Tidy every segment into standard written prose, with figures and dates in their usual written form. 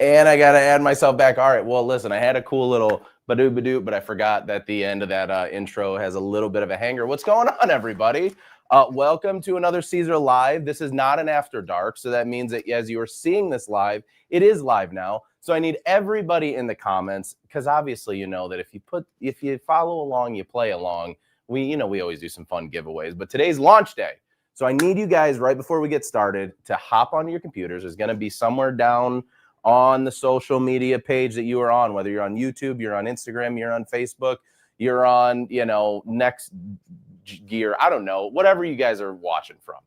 And I got to add myself back. All right. Well, listen, I had a cool little badoo, but I forgot that the end of that intro has a little bit of a hanger. What's going on, everybody? Welcome to another Siser Live. This is not an after dark. So that means that as you are seeing this live, it is live now. So I need everybody in the comments, because obviously, you know that if you follow along, you play along, we always do some fun giveaways, but today's launch day. So I need you guys right before we get started to hop onto your computers. There's going to be somewhere down on the social media page that you are on, whether you're on YouTube, you're on Instagram, you're on Facebook, you're on, Next Gear, I don't know, whatever you guys are watching from.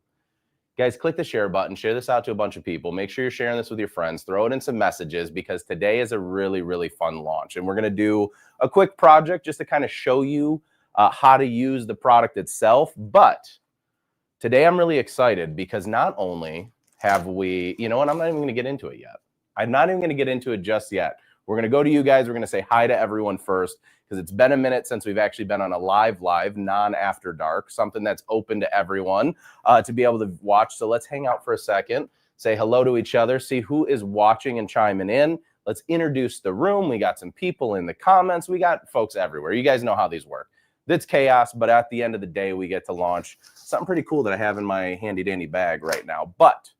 Guys, click the share button, share this out to a bunch of people. Make sure you're sharing this with your friends. Throw it in some messages, because today is a really, really fun launch. And we're going to do a quick project just to kind of show you how to use the product itself. But today I'm really excited because not only have we, and I'm not even going to get into it yet. I'm not even going to get into it just yet. We're going to go to you guys. We're going to say hi to everyone first, because it's been a minute since we've actually been on a live, non-after dark, something that's open to everyone to be able to watch. So let's hang out for a second, say hello to each other, see who is watching and chiming in. Let's introduce the room. We got some people in the comments. We got folks everywhere. You guys know how these work. It's chaos, but at the end of the day, we get to launch something pretty cool that I have in my handy-dandy bag right now. But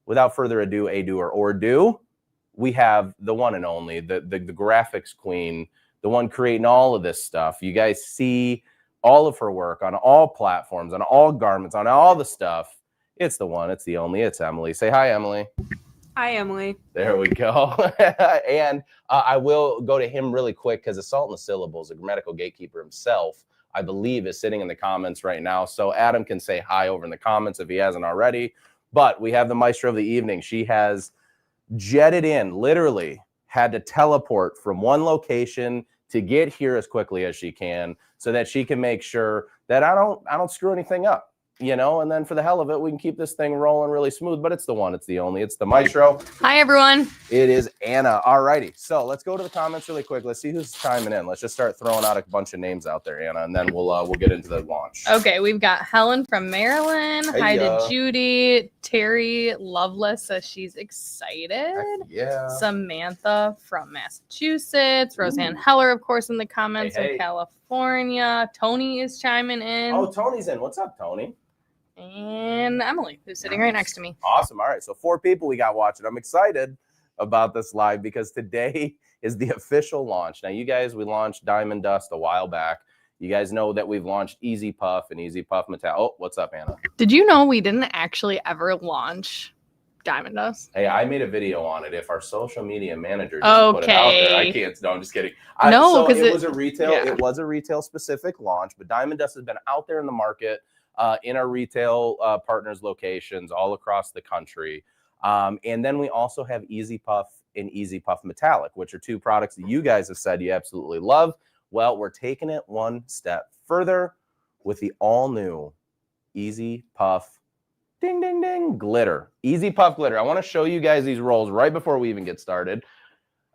without further ado, we have the one and only, the graphics queen, the one creating all of this stuff. You guys see all of her work on all platforms, on all garments, on all the stuff. It's the one, it's the only, it's Emily. Say hi, Emily. Hi, Emily. There we go. And I will go to him really quick, because Assault in the Syllables, the grammatical gatekeeper himself, I believe, is sitting in the comments right now. So Adam can say hi over in the comments if he hasn't already. But we have the maestro of the evening. She has jetted in, literally had to teleport from one location to get here as quickly as she can, so that she can make sure that I don't screw anything up, and then for the hell of it, we can keep this thing rolling really smooth. But it's the one, it's the only, it's the maestro. Hi, everyone. It is Anna. All righty. So let's go to the comments really quick. Let's see who's chiming in. Let's just start throwing out a bunch of names out there, Anna, and then we'll get into the launch. Okay, we've got Helen from Maryland. Hey, hi to Judy. Terry Loveless says she's excited. Heck yeah. Samantha from Massachusetts. Roseanne Heller, of course, in the comments from California. Tony is chiming in. Oh, Tony's in. What's up, Tony? And Emily, who's sitting right next to me. Awesome. All right. So 4 people we got watching. I'm excited about this live, because today is the official launch. Now, you guys, we launched Diamond Dust a while back. You guys know that we've launched Easy Puff and Easy Puff Metallic. Oh, what's up, Anna? Did you know we didn't actually ever launch Diamond Dust? Hey, I made a video on it. If our social media manager just put it out there, I can't. No, I'm just kidding. No, because it was a retail. Yeah. It was a retail specific launch, but Diamond Dust has been out there in the market. In our retail partners locations all across the country. And then we also have Easy Puff and Easy Puff Metallic, which are 2 products that you guys have said you absolutely love. Well, we're taking it one step further with the all new Easy Puff ding, ding, ding glitter. Easy Puff glitter. I want to show you guys these rolls right before we even get started.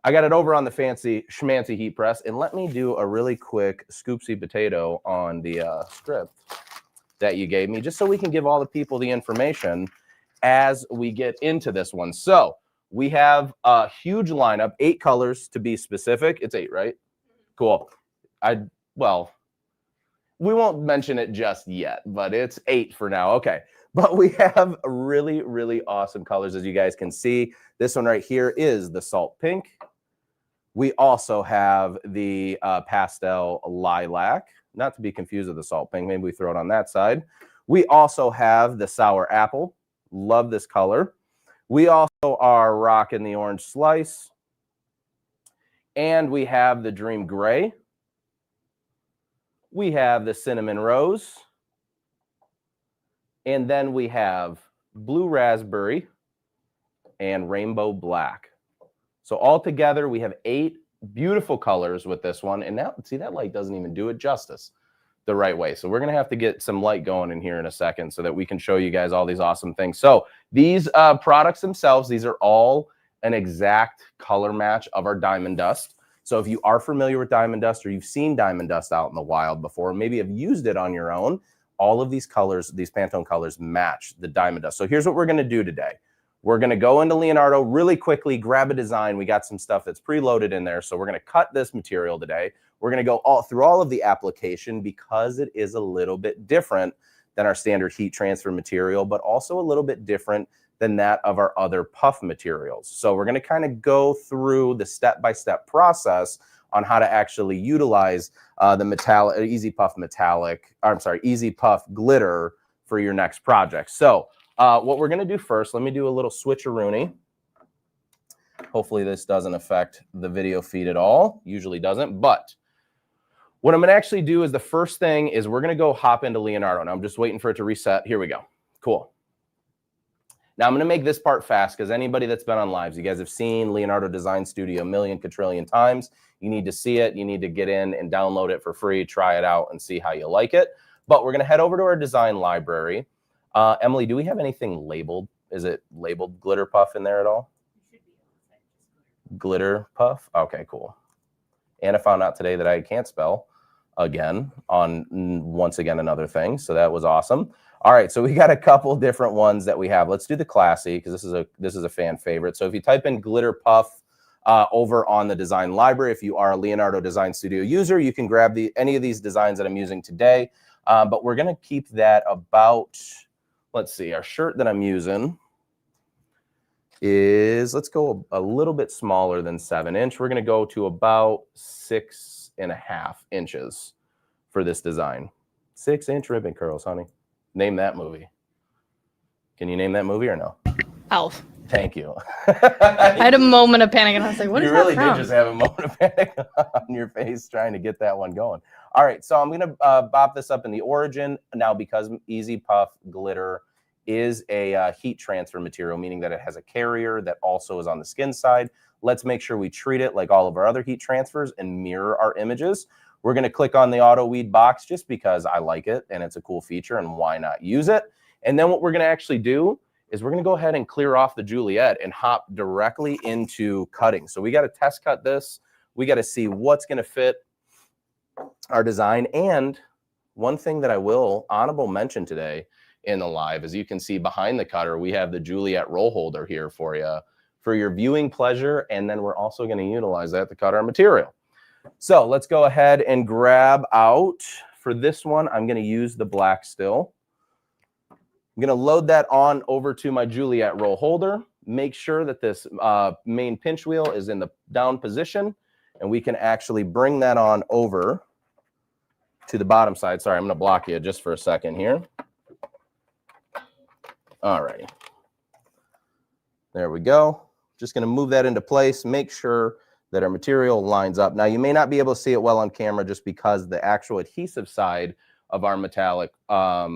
I got it over on the fancy schmancy heat press, and let me do a really quick scoopsy potato on the script that you gave me, just so we can give all the people the information as we get into this one. So we have a huge lineup, 8 colors to be specific. It's 8, right? Cool. Well, we won't mention it just yet, but it's 8 for now. Okay. But we have really, really awesome colors, as you guys can see. This one right here is the salt pink. We also have the pastel lilac. Not to be confused with the salt pink. Maybe we throw it on that side. We also have the sour apple. Love this color. We also are rocking the orange slice. And we have the dream gray. We have the cinnamon rose. And then we have blue raspberry and rainbow black. So all together, we have 8 beautiful colors with this one. And now, see, that light doesn't even do it justice the right way. So we're going to have to get some light going in here in a second so that we can show you guys all these awesome things. So these products themselves, these are all an exact color match of our Diamond Dust. So if you are familiar with Diamond Dust, or you've seen Diamond Dust out in the wild before, maybe have used it on your own, all of these colors, these Pantone colors, match the Diamond Dust. So here's what we're going to do today. We're going to go into Leonardo really quickly, grab a design. We got some stuff that's preloaded in there. So we're going to cut this material today. We're going to go through all of the application because it is a little bit different than our standard heat transfer material, but also a little bit different than that of our other puff materials. So we're going to kind of go through the step-by-step process on how to actually utilize the metallic, Easy Puff Easy Puff glitter for your next project. So what we're going to do first, let me do a little switcheroony. Hopefully this doesn't affect the video feed at all. Usually doesn't, but what I'm going to actually do is the first thing is we're going to go hop into Leonardo. Now I'm just waiting for it to reset. Here we go. Cool. Now I'm going to make this part fast because anybody that's been on lives, you guys have seen Leonardo Design Studio a million quadrillion times. You need to see it. You need to get in and download it for free, try it out, and see how you like it. But we're going to head over to our design library. Emily, do we have anything labeled? Is it labeled glitter puff in there at all? Glitter puff? Okay, cool. Anna found out today that I can't spell again on once again another thing. So that was awesome. All right, so we got a couple different ones that we have. Let's do the classy because this is a fan favorite. So if you type in glitter puff over on the design library, if you are a Leonardo Design Studio user, you can grab any of these designs that I'm using today. But we're going to keep that about, let's see, our shirt that I'm using is, let's go a little bit smaller than 7-inch. We're going to go to about 6.5 inches for this design. 6-inch ribbon curls, honey. Name that movie. Can you name that movie or no? Elf. Thank you. I had a moment of panic and I was like, what is that from? You really did just have a moment of panic on your face trying to get that one going. All right, so I'm going to bop this up in the origin. Now, because Easy Puff glitter is a heat transfer material, meaning that it has a carrier that also is on the skin side, let's make sure we treat it like all of our other heat transfers and mirror our images. We're going to click on the auto weed box just because I like it and it's a cool feature and why not use it. And then what we're going to actually do is we're going to go ahead and clear off the Juliet and hop directly into cutting. So we got to test cut this. We got to see what's going to fit our design. And one thing that I will honorable mention today in the live, as you can see behind the cutter, we have the Juliet roll holder here for you for your viewing pleasure. And then we're also going to utilize that to cut our material. So let's go ahead and grab out, for this one, I'm going to use the black still. I'm going to load that on over to my Juliet roll holder. Make sure that this main pinch wheel is in the down position, and we can actually bring that on over to the bottom side. Sorry, I'm going to block you just for a second here. All right. There we go. Just going to move that into place. Make sure that our material lines up. Now, you may not be able to see it well on camera just because the actual adhesive side of our metallic, I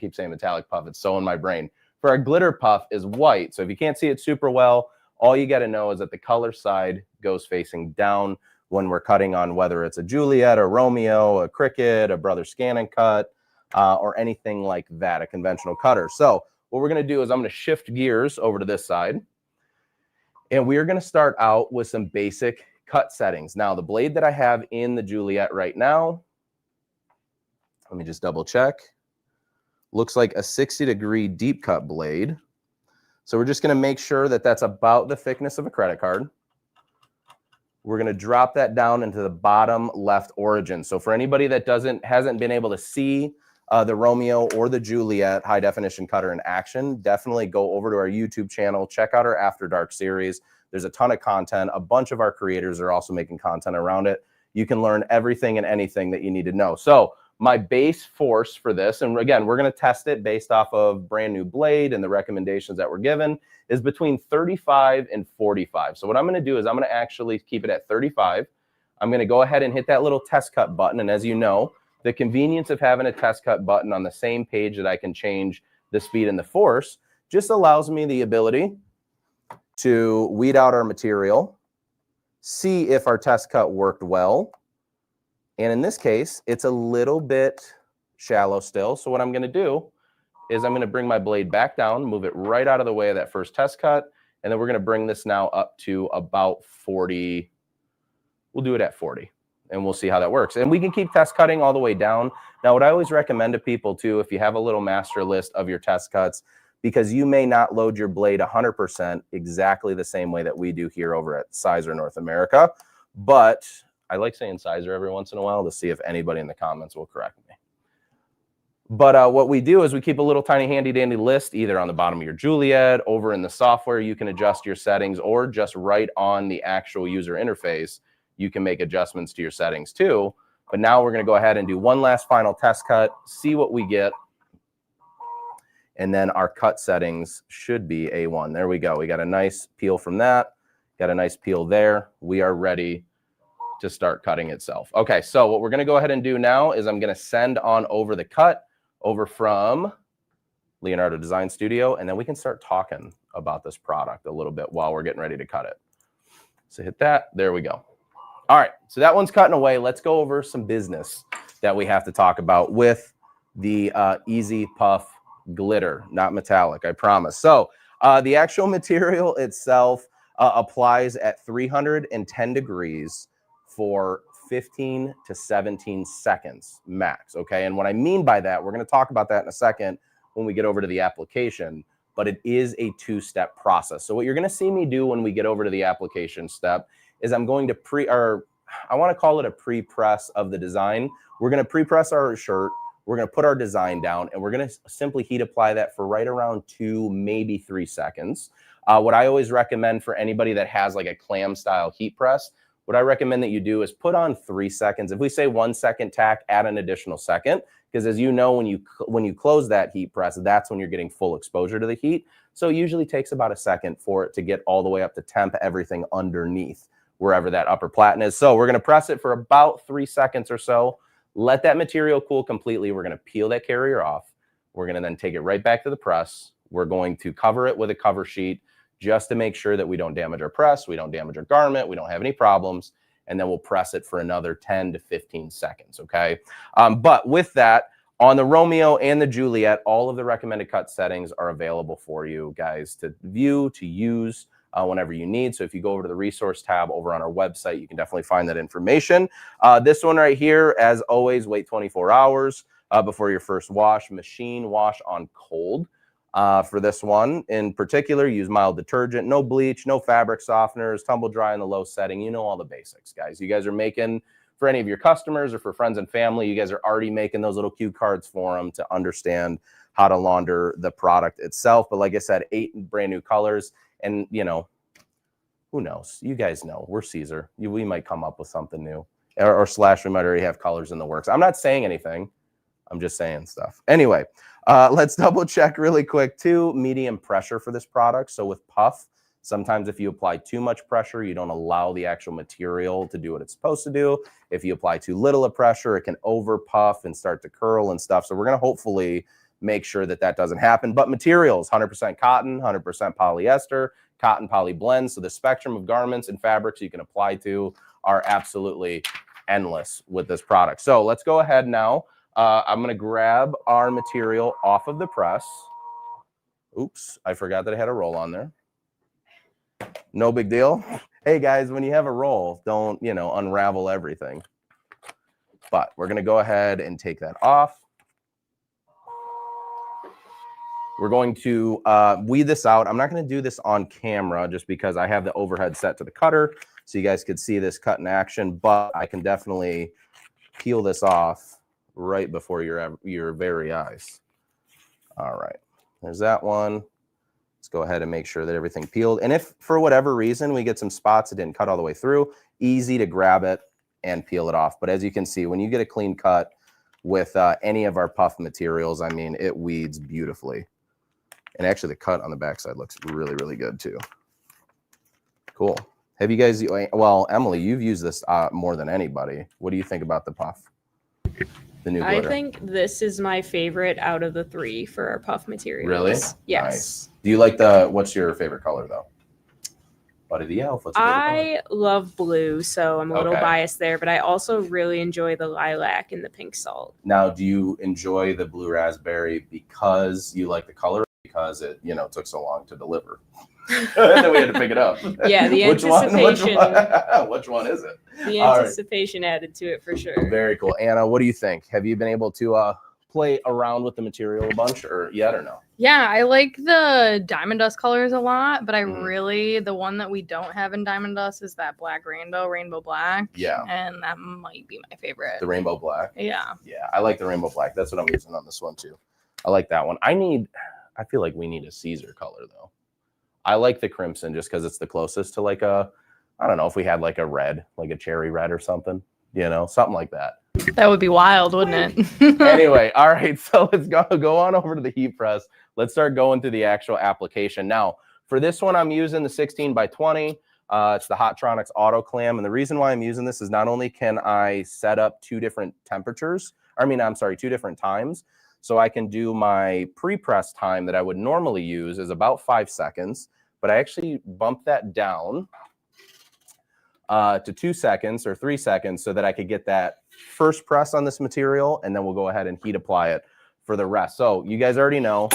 keep saying metallic puff, it's so in my brain. For our glitter puff is white. So if you can't see it super well, all you got to know is that the color side goes facing down when we're cutting on whether it's a Juliet, a Romeo, a Cricut, a Brother Scan and Cut, or anything like that, a conventional cutter. So what we're going to do is I'm going to shift gears over to this side. And we are going to start out with some basic cut settings. Now, the blade that I have in the Juliet right now, let me just double check, looks like a 60-degree deep cut blade. So we're just going to make sure that that's about the thickness of a credit card. We're going to drop that down into the bottom left origin. So for anybody that hasn't been able to see the Romeo or the Juliet high definition cutter in action, definitely go over to our YouTube channel, check out our After Dark series. There's a ton of content. A bunch of our creators are also making content around it. You can learn everything and anything that you need to know. So my base force for this, and again, we're going to test it based off of brand new blade and the recommendations that were given, is between 35 and 45. So what I'm going to do is I'm going to actually keep it at 35. I'm going to go ahead and hit that little test cut button. And as you know, the convenience of having a test cut button on the same page that I can change the speed and the force just allows me the ability to weed out our material, see if our test cut worked well. And in this case, it's a little bit shallow still. So what I'm going to do is I'm going to bring my blade back down, move it right out of the way of that first test cut. And then we're going to bring this now up to about 40. We'll do it at 40. And we'll see how that works. And we can keep test cutting all the way down. Now, what I always recommend to people too, if you have a little master list of your test cuts, because you may not load your blade 100% exactly the same way that we do here over at Siser North America. But I like saying Siser every once in a while to see if anybody in the comments will correct me. But what we do is we keep a little tiny handy dandy list either on the bottom of your Juliet, over in the software you can adjust your settings, or just right on the actual user interface you can make adjustments to your settings too. But now we're going to go ahead and do one last final test cut, see what we get. And then our cut settings should be A1. There we go. We got a nice peel from that. Got a nice peel there. We are ready to start cutting itself. Okay, so what we're going to go ahead and do now is I'm going to send on over the cut over from Leonardo Design Studio, and then we can start talking about this product a little bit while we're getting ready to cut it. So hit that. There we go. All right, so that one's cutting away. Let's go over some business that we have to talk about with the Easy Puff glitter, not metallic, I promise. So the actual material itself applies at 310 degrees for 15 to 17 seconds max, okay? And what I mean by that, we're going to talk about that in a second when we get over to the application, but it is a two-step process. So what you're going to see me do when we get over to the application step is I'm going to I want to call it a pre-press of the design. We're going to pre-press our shirt. We're going to put our design down, and we're going to simply heat apply that for right around 2, maybe 3 seconds. What I always recommend for anybody that has like a clam style heat press, what I recommend that you do is put on 3 seconds. If we say 1 second tack, add an additional second, because as you know, when you close that heat press, that's when you're getting full exposure to the heat. So it usually takes about a second for it to get all the way up to temp everything underneath wherever that upper platen is. So we're going to press it for about 3 seconds or so. Let that material cool completely. We're going to peel that carrier off. We're going to then take it right back to the press. We're going to cover it with a cover sheet just to make sure that we don't damage our press, we don't damage our garment, we don't have any problems, and then we'll press it for another 10 to 15 seconds, okay? But with that, on the Romeo and the Juliet, all of the recommended cut settings are available for you guys to view, to use whenever you need. So if you go over to the resource tab over on our website, you can definitely find that information. This one right here, as always, wait 24 hours before your first wash. Machine wash on cold. For this one in particular, use mild detergent, no bleach, no fabric softeners, tumble dry in the low setting. You know all the basics, guys. You guys are making, for any of your customers or for friends and family, you guys are already making those little cue cards for them to understand how to launder the product itself. But like I said, 8 brand new colors. And, you know, who knows? You guys know. We're Siser. We might come up with something new. Or slash, we might already have colors in the works. I'm not saying anything. I'm just saying stuff. Anyway, let's double check really quick too. Medium pressure for this product. So with puff, sometimes if you apply too much pressure, you don't allow the actual material to do what it's supposed to do. If you apply too little of pressure, it can over puff and start to curl and stuff. So we're going to hopefully make sure that that doesn't happen. But materials, 100% cotton, 100% polyester, cotton poly blends. So the spectrum of garments and fabrics you can apply to are absolutely endless with this product. So let's go ahead now. I'm going to grab our material off of the press. Oops, I forgot that I had a roll on there. No big deal. Hey guys, when you have a roll, don't, you know, unravel everything. But we're going to go ahead and take that off. We're going to weed this out. I'm not going to do this on camera just because I have the overhead set to the cutter so you guys could see this cut in action, but I can definitely peel this off right before your very eyes. All right, there's that one. Let's go ahead and make sure that everything peeled. And if for whatever reason we get some spots that didn't cut all the way through, easy to grab it and peel it off. But as you can see, when you get a clean cut with any of our puff materials, I mean, it weeds beautifully. And actually the cut on the backside looks really, really good too. Cool. Have you guys, well, Emily, you've used this more than anybody. What do you think about the puff? The new glitter? I think this is my favorite out of the 3 for our puff materials. Really? Yes. Nice. Do you like what's your favorite color though? Buddy the Elf. What's your favorite color? I love blue, so I'm a little biased there, but I also really enjoy the lilac and the pink salt. Now, do you enjoy the blue raspberry because you like the color or because it, you know, took so long to deliver? And then we had to pick it up. Yeah, the anticipation. Which one is it? The anticipation added to it for sure. Very cool. Anna, what do you think? Have you been able to play around with the material a bunch or yet or no? Yeah, I like the Diamond Dust colors a lot, but I Mhm. really, the one that we don't have in Diamond Dust is that black rainbow black. Yeah. And that might be my favorite. The rainbow black. Yeah. Yeah, I like the rainbow black. That's what I'm using on this one too. I like that one. I feel like we need a Siser color though. I like the crimson just because it's the closest to like a, I don't know if we had like a red, like a cherry red or something, you know, something like that. That would be wild, wouldn't it? Anyway, all right, so let's go on over to the heat press. Let's start going through the actual application. Now, for this one, I'm using the 16 by 20. It's the Hotronix Auto Clam. And the reason why I'm using this is not only can I set up two different temperatures, two different times. So I can do my pre-press time that I would normally use is about 5 seconds, but I actually bump that down to 2 seconds or 3 seconds so that I could get that first press on this material, and then we'll go ahead and heat apply it for the rest. So you guys already know,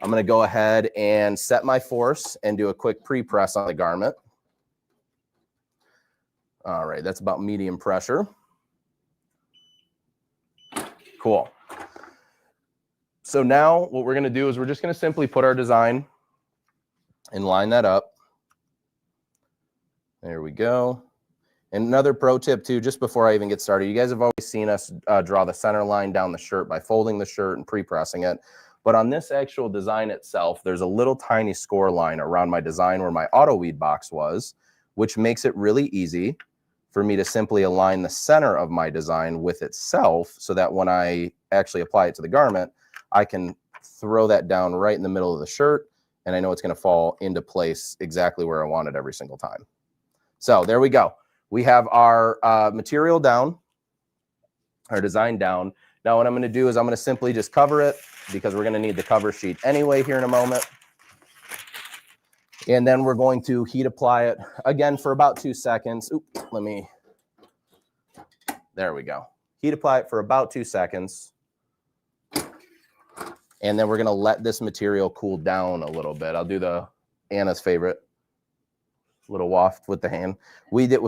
I'm going to go ahead and set my force and do a quick pre-press on the garment. All right, that's about medium pressure. Cool. So now what we're going to do is we're just going to simply put our design and line that up. There we go. And another pro tip too, just before I even get started, you guys have always seen us draw the center line down the shirt by folding the shirt and pre-pressing it. But on this actual design itself, there's a little tiny score line around my design where my auto weed box was, which makes it really easy for me to simply align the center of my design with itself so that when I actually apply it to the garment, I can throw that down right in the middle of the shirt, and I know it's going to fall into place exactly where I want it every single time. So there we go. We have our material down, our design down. Now what I'm going to do is I'm going to simply just cover it because we're going to need the cover sheet anyway here in a moment. And then we're going to heat apply it again for about 2 seconds. Oops, there we go. Heat apply it for about 2 seconds. And then we're going to let this material cool down a little bit. I'll do Anna's favorite. Little waft with the hand.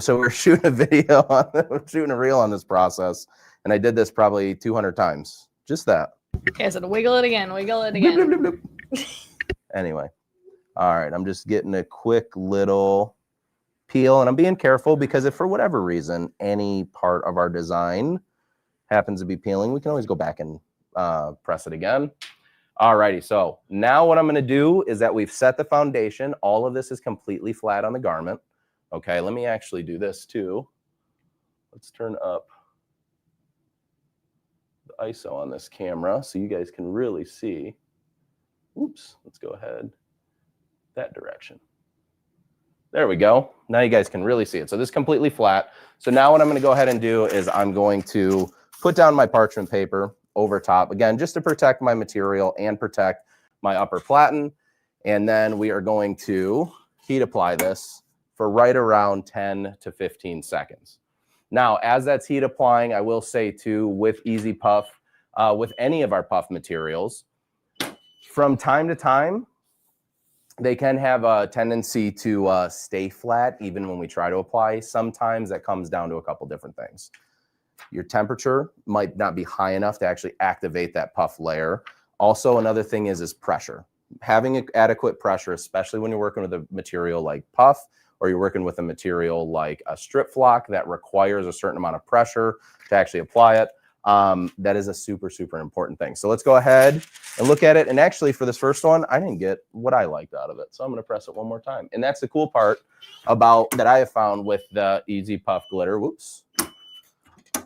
So we're shooting a video shooting a reel on this process, and I did this probably 200 times. Just that. Okay, so wiggle it again, wiggle it again. Bloop, bloop, bloop. Anyway, all right, I'm just getting a quick little peel, and I'm being careful because if for whatever reason any part of our design happens to be peeling, we can always go back and press it again. All righty, so now what I'm going to do is that we've set the foundation. All of this is completely flat on the garment. Okay, let me actually do this too. Let's turn up the ISO on this camera so you guys can really see. Oops, let's go ahead that direction. There we go. Now you guys can really see it. So this is completely flat. So now what I'm going to go ahead and do is I'm going to put down my parchment paper over top, again, just to protect my material and protect my upper platen. And then we are going to heat apply this for right around 10 to 15 seconds. Now, as that's heat applying, I will say too, with Easy Puff, with any of our puff materials, from time to time, they can have a tendency to stay flat even when we try to apply. Sometimes that comes down to a couple different things. Your temperature might not be high enough to actually activate that puff layer. Also, another thing is pressure. Having adequate pressure, especially when you're working with a material like puff, or you're working with a material like a strip flock that requires a certain amount of pressure to actually apply it, that is a super, super important thing. So let's go ahead and look at it. And actually for this first one, I didn't get what I liked out of it. So I'm going to press it one more time. And that's the cool part about that I have found with the Easy Puff glitter. Whoops.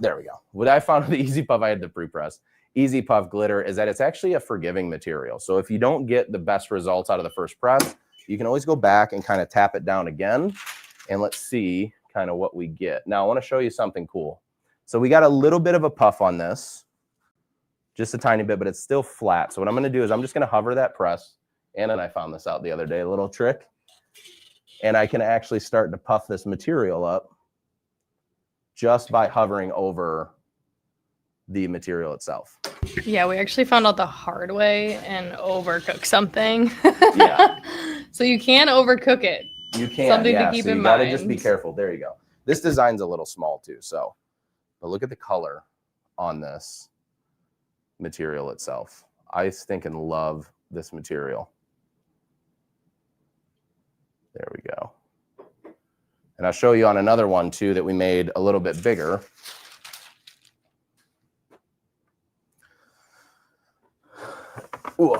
There we go. What I found with the Easy Puff, I had the pre-press. Easy Puff glitter is that it's actually a forgiving material. So if you don't get the best results out of the first press, you can always go back and kind of tap it down again. And let's see kind of what we get. Now I want to show you something cool. So we got a little bit of a puff on this, just a tiny bit, but it's still flat. So what I'm going to do is I'm just going to hover that press. Anna and I found this out the other day, a little trick. And I can actually start to puff this material up just by hovering over the material itself. Yeah, we actually found out the hard way and overcook something. Yeah. So you can overcook it. You can. Something yeah, to keep so in you gotta mind. just be careful. There you go. This design's a little small too, so but look at the color on this. material itself. I think and love this material. There we go. And I'll show you on another one too that we made a little bit bigger. Ooh.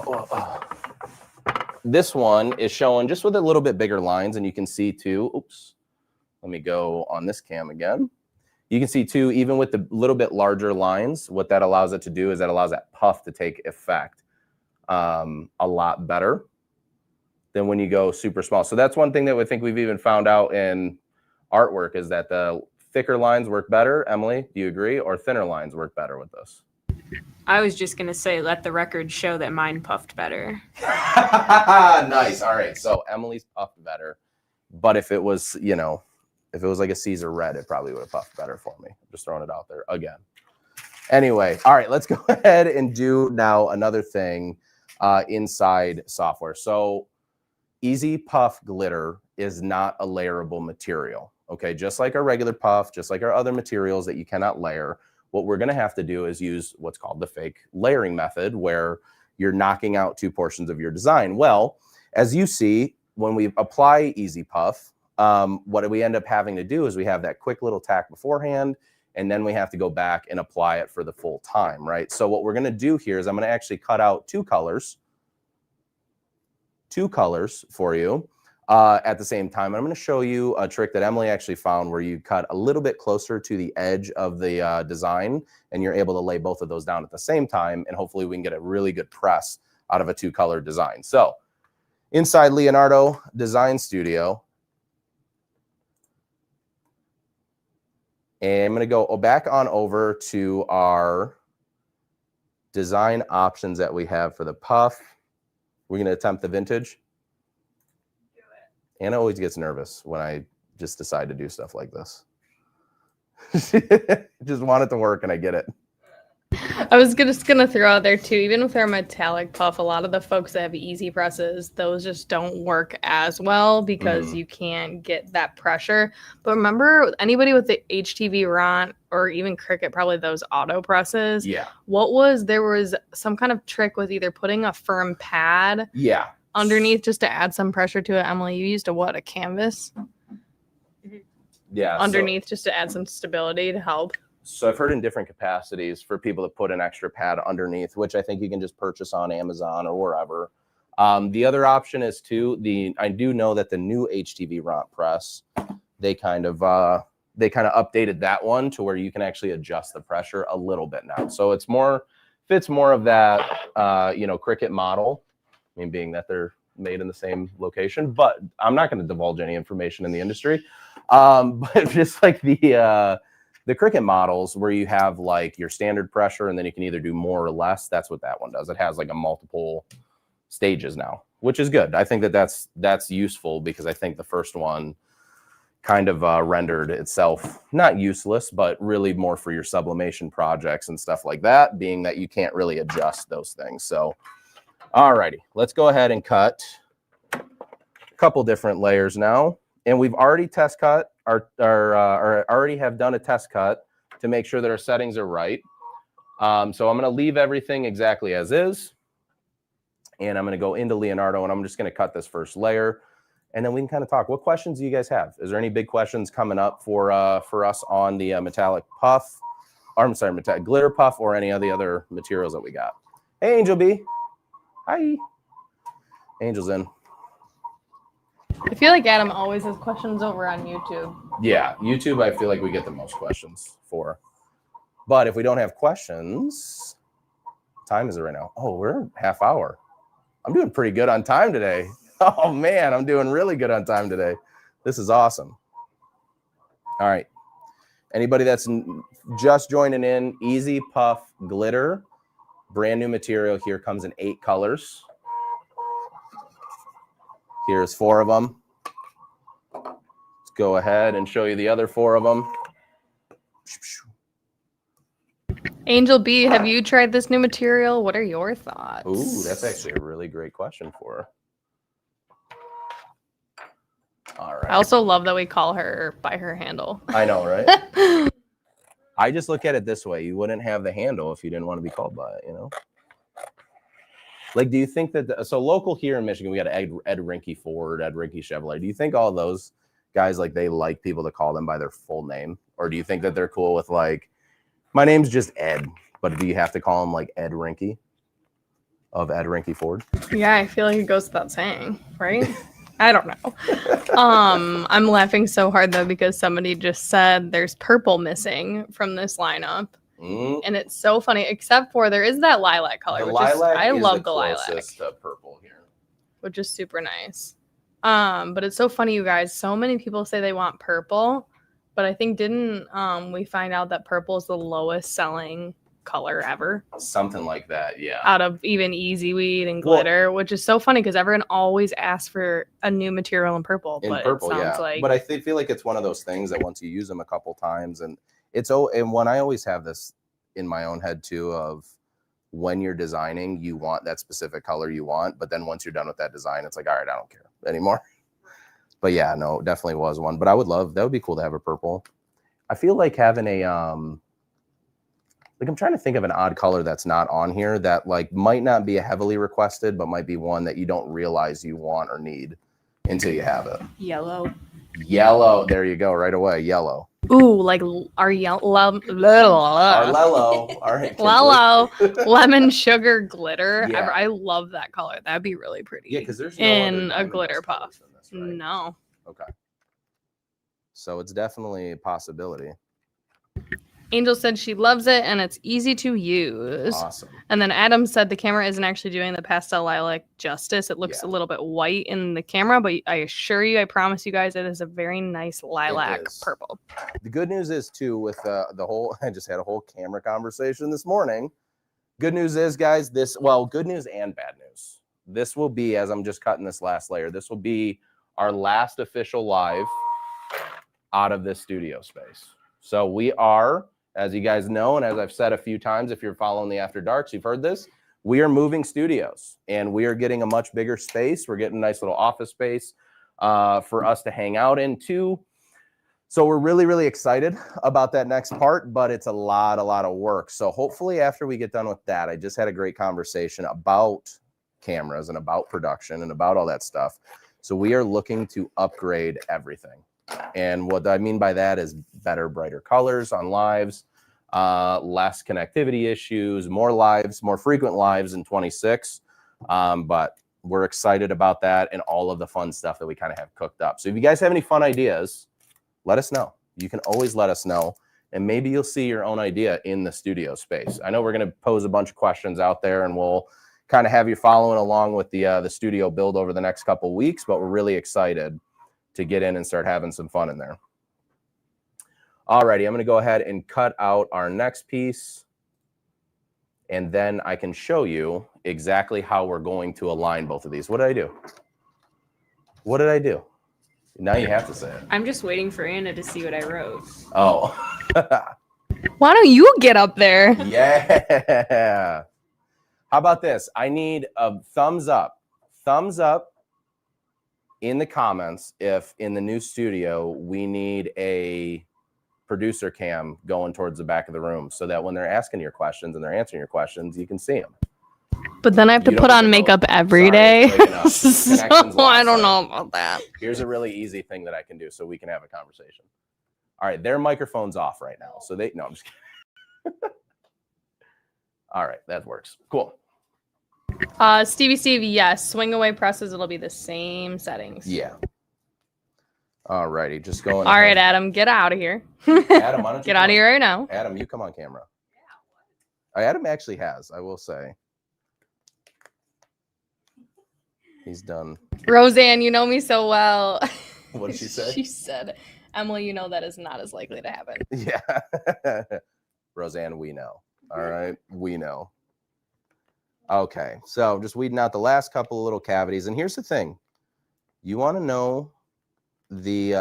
This one is showing just with a little bit bigger lines, and you can see too, oops, let me go on this cam again. You can see too, even with the little bit larger lines, what that allows it to do is that allows that puff to take effect a lot better than when you go super small. So that's one thing that we think we've even found out in artwork is that the thicker lines work better. Emily, do you agree? Or thinner lines work better with this? I was just going to say, let the record show that mine puffed better. Nice. All right. So Emily's puffed better. But if it was, you know, if it was like a Siser red, it probably would have puffed better for me. Just throwing it out there again. Anyway, all right, let's go ahead and do now another thing inside software. So Easy Puff Glitter is not a layerable material. Okay, just like our regular puff, just like our other materials that you cannot layer, what we're going to have to do is use what's called the fake layering method, where you're knocking out two portions of your design. Well, as you see, when we apply Easy Puff, what we end up having to do is we have that quick little tack beforehand, and then we have to go back and apply it for the full time, right? So what we're going to do here is I'm going to actually cut out two colors for you at the same time. And I'm going to show you a trick that Emily actually found where you cut a little bit closer to the edge of the design, and you're able to lay both of those down at the same time, and hopefully we can get a really good press out of a two-color design. So inside Leonardo Design Studio, and I'm going to go back on over to our design options that we have for the puff. We're going to attempt the vintage. Do it. Anna always gets nervous when I just decide to do stuff like this. Just want it to work, and I get it. I was just gonna throw out there too, even with our metallic puff, a lot of the folks that have easy presses, those just don't work as well because you can't get that pressure. But remember, anybody with the HTV Ront or even Cricut, probably those auto presses. Yeah. There was some kind of trick with either putting a firm pad underneath just to add some pressure to it. Emily, you used a canvas? Yeah. Underneath just to add some stability to help. So I've heard in different capacities for people to put an extra pad underneath, which I think you can just purchase on Amazon or wherever. The other option is I do know that the new HTV Ront press, they kind of updated that one to where you can actually adjust the pressure a little bit now. So it's fits more of that Cricut model. I mean, being that they're made in the same location, but I'm not going to divulge any information in the industry. But just like the Cricut models where you have like your standard pressure and then you can either do more or less, that's what that one does. It has like a multiple stages now, which is good. I think that's useful because I think the first one kind of rendered itself not useless, but really more for your sublimation projects and stuff like that, being that you can't really adjust those things. So, alrighty, let's go ahead and cut a couple different layers now. And we've already test cut or already have done a test cut to make sure that our settings are right. So I'm going to leave everything exactly as is. And I'm going to go into Leonardo, and I'm just going to cut this first layer. And then we can kind of talk. What questions do you guys have? Is there any big questions coming up for us on the metallic puff? Or, I'm sorry, metallic glitter puff or any of the other materials that we got? Hey, Angel B. Hi. Angel's in. I feel like Adam always has questions over on YouTube. Yeah, YouTube, I feel like we get the most questions for. But if we don't have questions, what time is it right now? Oh, we're half hour. I'm doing pretty good on time today. Oh, man, I'm doing really good on time today. This is awesome. All right. Anybody that's just joining in, Easy Puff Glitter, brand new material. Here comes in 8 colors. Here's 4 of them. Let's go ahead and show you the other 4 of them. Angel B, have you tried this new material? What are your thoughts? Ooh, that's actually a really great question for her. All right. I also love that we call her by her handle. I know, right? I just look at it this way. You wouldn't have the handle if you didn't want to be called by it, you know? Like, do you think that, so local here in Michigan, we got Ed Rinke Ford, Ed Rinke Chevrolet. Do you think all those guys, like, they like people to call them by their full name? Or do you think that they're cool with, like, my name's just Ed, but do you have to call him, like, Ed Rinke of Ed Rinke Ford? Yeah, I feel like it goes without saying, right? I don't know. I'm laughing so hard, though, because somebody just said there's purple missing from this lineup. And it's so funny, except for there is that lilac color, I love the lilac to purple here, which is super nice. But it's so funny, you guys. So many people say they want purple, but I think didn't we find out that purple is the lowest selling color ever? Something like that, yeah. Out of even Easy Weed and Glitter, which is so funny because everyone always asks for a new material in purple. But it sounds like. But I feel like it's one of those things that once you use them a couple times, and when I always have this in my own head too, of when you're designing, you want that specific color you want, but then once you're done with that design, it's like, all right, I don't care anymore. But yeah, no, definitely was one. But that would be cool to have a purple. I feel like having a like, I'm trying to think of an odd color that's not on here that, like, might not be a heavily requested, but might be one that you don't realize you want or need until you have it. Yellow. There you go, right away. Yellow. Ooh, like our lemon sugar glitter. Yeah. I love that color. That'd be really pretty. Yeah, because there's no in other a glitter puff. This, right? No. Okay. So it's definitely a possibility. Angel said she loves it and it's easy to use. Awesome. And then Adam said the camera isn't actually doing the pastel lilac justice. It looks a little bit white in the camera, but I assure you, I promise you guys, it is a very nice lilac purple. The good news is too, with the whole, I just had a whole camera conversation this morning. Good news is, guys, good news and bad news. This will be, as I'm just cutting this last layer, this will be our last official live out of this studio space. So we are, as you guys know, and as I've said a few times, if you're following the After Darks, you've heard this, we are moving studios and we are getting a much bigger space. We're getting a nice little office space for us to hang out in too. So we're really, really excited about that next part, but it's a lot of work. So hopefully after we get done with that, I just had a great conversation about cameras and about production and about all that stuff. So we are looking to upgrade everything. And what I mean by that is better, brighter colors on lives, less connectivity issues, more lives, more frequent lives in 26. But we're excited about that and all of the fun stuff that we kind of have cooked up. So if you guys have any fun ideas, let us know. You can always let us know. And maybe you'll see your own idea in the studio space. I know we're going to pose a bunch of questions out there and we'll kind of have you following along with the studio build over the next couple of weeks, but we're really excited to get in and start having some fun in there. Alrighty, I'm going to go ahead and cut out our next piece, and then I can show you exactly how we're going to align both of these. What did I do? What did I do? Now you have to say it. I'm just waiting for Anna to see what I wrote. Oh. Why don't you get up there? Yeah. How about this? I need a thumbs up. Thumbs up in the comments if in the new studio we need a producer cam going towards the back of the room so that when they're asking your questions and they're answering your questions, you can see them. But then I have to put on makeup every day. So I don't know about that. Here's a really easy thing that I can do so we can have a conversation. All right, their microphone's off right now. So no, I'm just kidding. All right, that works. Cool. Steve, yes. Swing away presses, it'll be the same settings. Yeah. All righty, just going. All right, Adam, get out of here. Adam, why don't you get out of here right now? Adam, you come on camera. Adam actually has, I will say. He's done. Roseanne, you know me so well. What did she say? She said, Emily, you know that is not as likely to happen. Yeah. Roseanne, we know. All right, we know. Okay, so just weeding out the last couple of little cavities. And here's the thing. You want to know the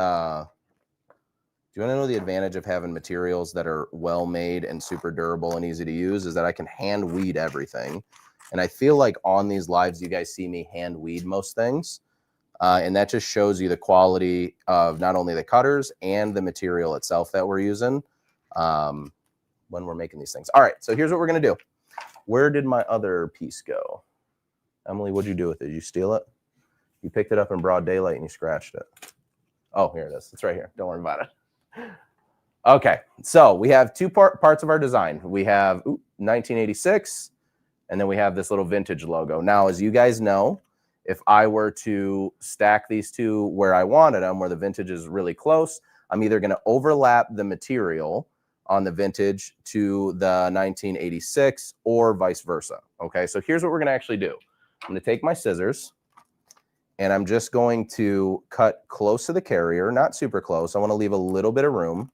advantage of having materials that are well made and super durable and easy to use is that I can hand weed everything. And I feel like on these lives, you guys see me hand weed most things. And that just shows you the quality of not only the cutters and the material itself that we're using. when we're making these things. All right, so here's what we're gonna do. Where did my other piece go? Emily, what'd you do with it? Did you steal it? You picked it up in broad daylight and you scratched it. Oh, here it is. It's right here. Don't worry about it. Okay, so we have two parts of our design. We have 1986, and then we have this little vintage logo. Now, as you guys know, if I were to stack these two where I wanted them, where the vintage is really close, I'm either going to overlap the material on the vintage to the 1986 or vice versa. Okay, so here's what we're going to actually do. I'm going to take my scissors, and I'm just going to cut close to the carrier, not super close. I want to leave a little bit of room.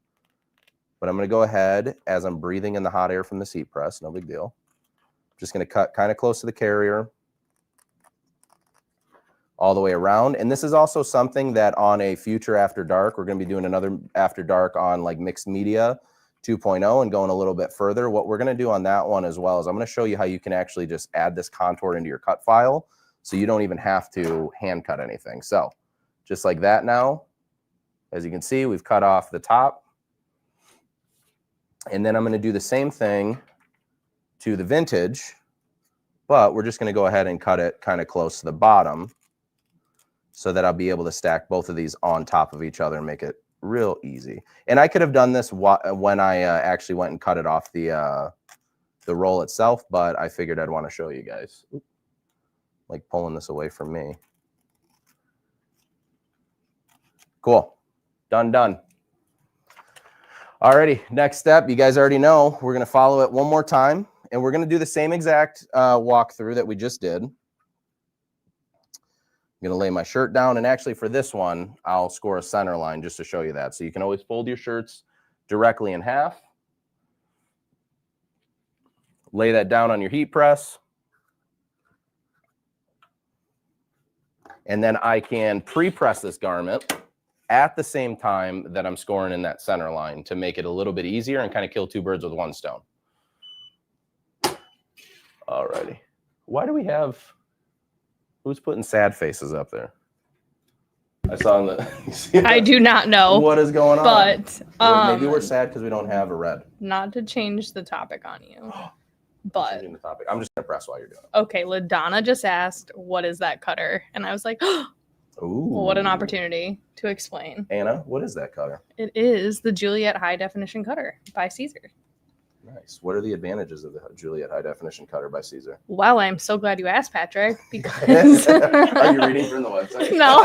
But I'm going to go ahead as I'm breathing in the hot air from this heat press. No big deal. Just going to cut kind of close to the carrier all the way around. And this is also something that on a future After Dark, we're going to be doing another After Dark on like mixed media 2.0 and going a little bit further. What we're going to do on that one as well is I'm going to show you how you can actually just add this contour into your cut file so you don't even have to hand cut anything. So just like that now, as you can see, we've cut off the top. And then I'm going to do the same thing to the vintage, but we're just going to go ahead and cut it kind of close to the bottom so that I'll be able to stack both of these on top of each other and make it real easy. And I could have done this when I actually went and cut it off the roll itself, but I figured I'd want to show you guys. Oop. Like pulling this away from me. Cool. Done. Alrighty, next step, you guys already know, we're going to follow it one more time, and we're going to do the same exact walkthrough that we just did. I'm going to lay my shirt down, and actually for this one, I'll score a center line just to show you that. So you can always fold your shirts directly in half. Lay that down on your heat press. And then I can pre-press this garment at the same time that I'm scoring in that center line to make it a little bit easier and kind of kill two birds with one stone. Alrighty. Why do we have, who's putting sad faces up there? I saw in the, I do not know. What is going on? But maybe we're sad because we don't have a red. Not to change the topic on you. But Changing the topic. I'm just gonna press while you're doing it. Okay, LaDonna just asked, what is that cutter? And I was like, ooh, what an opportunity to explain. Anna, what is that cutter? It is the Juliet High Definition Cutter by Siser. Nice. What are the advantages of the Juliet High Definition Cutter by Siser? Well, I'm so glad you asked, Patrick, because... Are you reading from the website? No.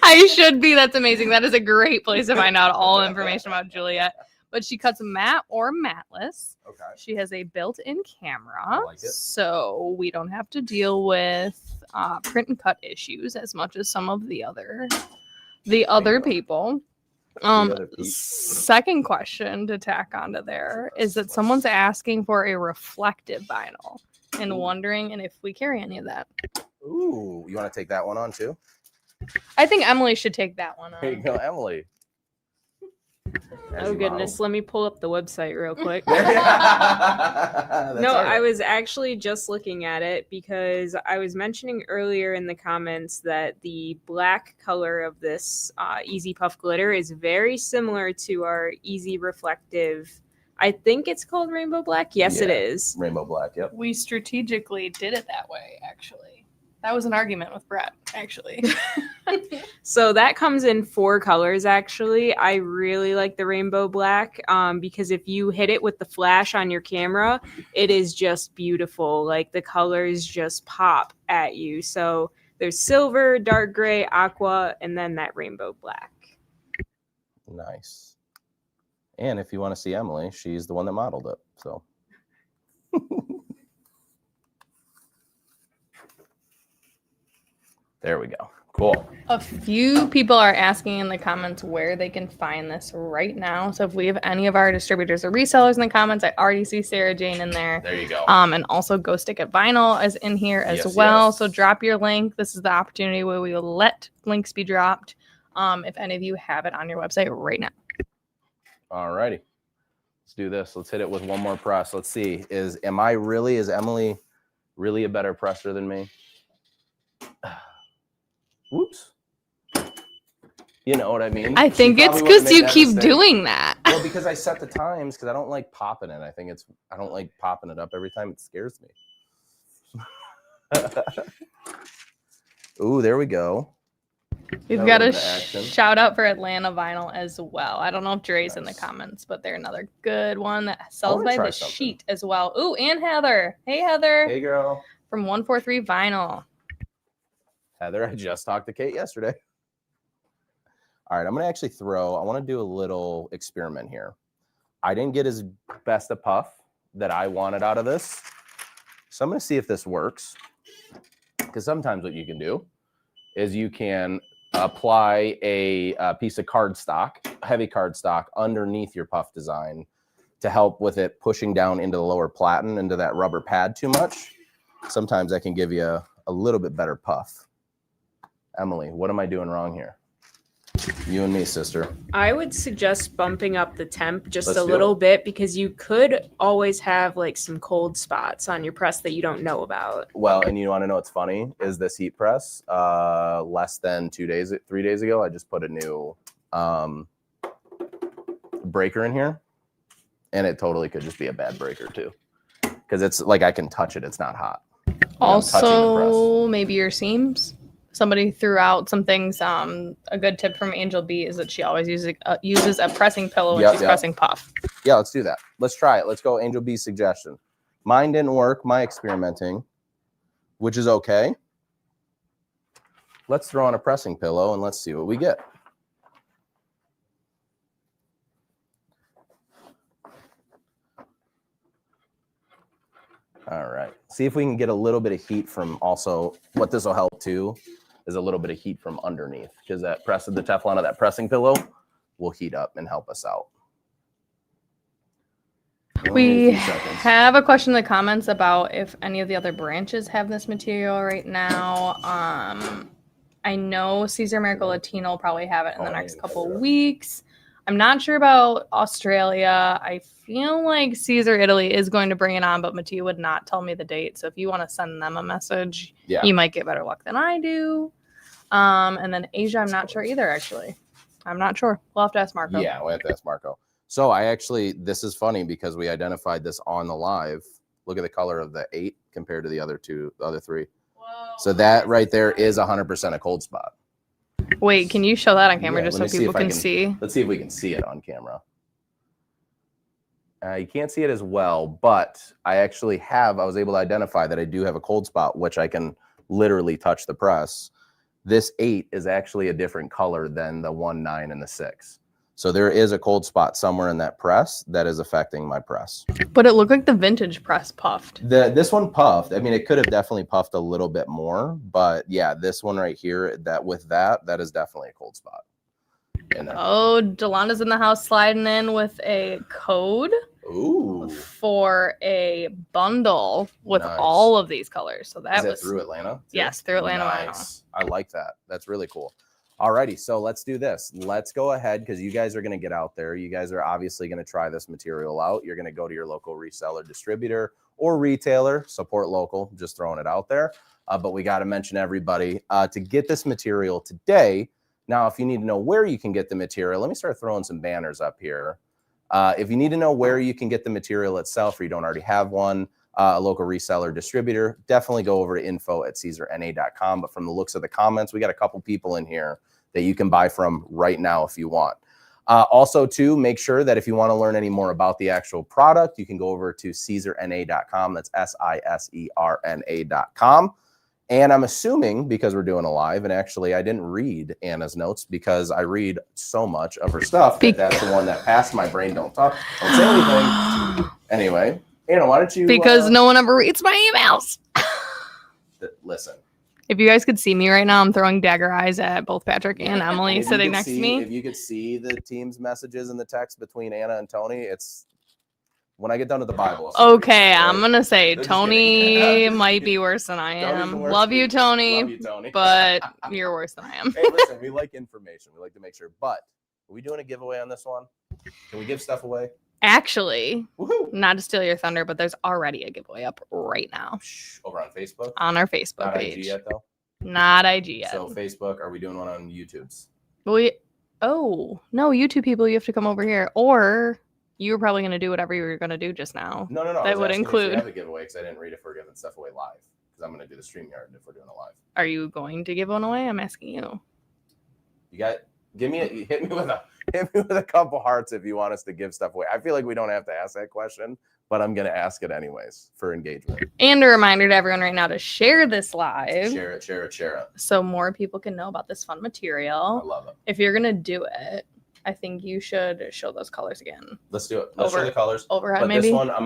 I should be. That's amazing. That is a great place to find out all information about Juliet. But she cuts matte or matless. Okay. She has a built-in camera, I like it. So we don't have to deal with print and cut issues as much as some of the other people. Second question to tack onto there is that someone's asking for a reflective vinyl and wondering if we carry any of that. Ooh, you want to take that one on too? I think Emily should take that one on. There you go, Emily. Oh goodness, let me pull up the website real quick. No, I was actually just looking at it because I was mentioning earlier in the comments that the black color of this Easy Puff glitter is very similar to our Easy Reflective. I think it's called Rainbow Black. Yes, it is. Rainbow Black, yep. We strategically did it that way, actually. That was an argument with Brett, actually. So that comes in 4 colors, actually. I really like the Rainbow Black because if you hit it with the flash on your camera, it is just beautiful. Like the colors just pop at you. So there's silver, dark gray, aqua, and then that Rainbow Black. Nice. And if you want to see Emily, she's the one that modeled it. So. There we go. Cool. A few people are asking in the comments where they can find this right now. So if we have any of our distributors or resellers in the comments, I already see Sarah Jane in there. There you go. And also Go Stick It Vinyl is in here as well. Yes. So drop your link. This is the opportunity where we will let links be dropped if any of you have it on your website right now. All righty. Let's do this. Let's hit it with one more press. Let's see. Is Emily really a better presser than me? Whoops. You know what I mean? I She think it's probably wouldn't because make you that keep mistake. doing that. Well, because I set the times because I don't like popping it. I don't like popping it up every time. It scares me. Ooh, there we go. We've Got got a a little bit of action. shout out for Atlanta Vinyl as well. I don't know if Dre's in the Nice. comments, but they're another good one that sells wanna by try the something. sheet as well. Ooh, and Heather. Hey, Heather. Hey, girl. From 143 Vinyl. Heather, I just talked to Kate yesterday. All right, I'm going to actually I want to do a little experiment here. I didn't get as best a puff that I wanted out of this. So I'm going to see if this works. Because sometimes what you can do is you can apply a piece of cardstock, heavy cardstock, underneath your puff design to help with it pushing down into the lower platen, into that rubber pad too much. Sometimes that can give you a little bit better puff. Emily, what am I doing wrong here? You and me, sister. I would suggest bumping up the temp just Let's a do little it. bit because you could always have like some cold spots on your press that you don't know about. Well, and you want to know what's funny is this heat press, less than 3 days ago, I just put a new breaker in here, and it totally could just be a bad breaker too. Because it's like I can touch it, it's not hot. Like I'm touching the press. Also, maybe your seams. Somebody threw out some things. A good tip from Angel B is that she always uses a pressing pillow when she's pressing puff. Yeah, let's do that. Let's try it. Let's go Angel B's suggestion. Mine didn't work, my experimenting, which is okay. Let's throw on a pressing pillow and let's see what we get. All right. See if we can get a little bit of heat from also, what this will help too is a little bit of heat from underneath, because the Teflon of that pressing pillow will heat up and help us out. We have a question in the comments about if any of the other branches have this material right now. I know Siser Miracle Latino will probably have it in the next couple weeks. I'm not sure about Australia. I feel like Siser Italy is going to bring it on, but Mattia would not tell me the date. So if you want to send them a message, you might get better luck than I do. And then Asia, I'm not sure either, actually. I'm not sure. We'll have to ask Marco. Yeah, we'll have to ask Marco. So this is funny because we identified this on the live. Look at the color of the 8 compared to the other 3. Whoa, so that right there is 100% a cold spot. Wait, can you show that on camera just so people can see? Let's see if we can see it on camera. You can't see it as well, but I was able to identify that I do have a cold spot, which I can literally touch the press. This 8 is actually a different color than the 1, 9, and the 6. So there is a cold spot somewhere in that press that is affecting my press. But it looked like the vintage press puffed. This one puffed. I mean, it could have definitely puffed a little bit more, but yeah, this one right here, that is definitely a cold spot. Oh, Delonda's in the house sliding in with a code. Ooh. For a bundle with all of these colors. So that was through Atlanta? Yes, through Atlanta. Nice. I like that. That's really cool. Alrighty, so let's do this. Let's go ahead because you guys are going to get out there. You guys are obviously going to try this material out. You're going to go to your local reseller, distributor, or retailer. Support local, just throwing it out there. But we got to mention everybody to get this material today. Now, if you need to know where you can get the material, let me start throwing some banners up here. If you need to know where you can get the material itself or you don't already have one, a local reseller distributor, definitely go over to info@caesarna.com. But from the looks of the comments, we got a couple people in here that you can buy from right now if you want. Also, too, make sure that if you want to learn any more about the actual product, you can go over to caesarna.com. That's SISERNA.com. And I'm assuming, because we're doing a live, and actually I didn't read Anna's notes because I read so much of her stuff that's the one that passed my brain. Don't say anything. Anyway, Anna, why don't you... Because no one ever reads my emails. Listen. If you guys could see me right now, I'm throwing dagger eyes at both Patrick and Emily sitting next to me. If you could see the team's messages in the text between Anna and Tony, it's... When I get done with the Bible. Okay, right? I'm going to say Tony might be worse than I am. Love you, Tony. But you're worse than I am. Hey, listen, we like information. We like to make sure. But are we doing a giveaway on this one? Can we give stuff away? Actually, not to steal your thunder, but there's already a giveaway up right now. Over on Facebook? On our Facebook page. Not IG yet, though? Not IG yet. So Facebook, are we doing one on YouTube's? Oh, no, you two people, you have to come over here. Or you were probably going to do whatever you were going to do just now. No. That would include. If you have a giveaway, because I didn't read if we're giving stuff away live. Because I'm going to do the StreamYard if we're doing it live. Are you going to give one away? I'm asking you. You got, hit me with a couple hearts if you want us to give stuff away. I feel like we don't have to ask that question, but I'm going to ask it anyways for engagement. And a reminder to everyone right now to share this live. Share it. So more people can know about this fun material. I love it. If you're going to do it, I think you should show those colors again. Let's do it. Let's show the colors. Overhead, but maybe? This one, I'm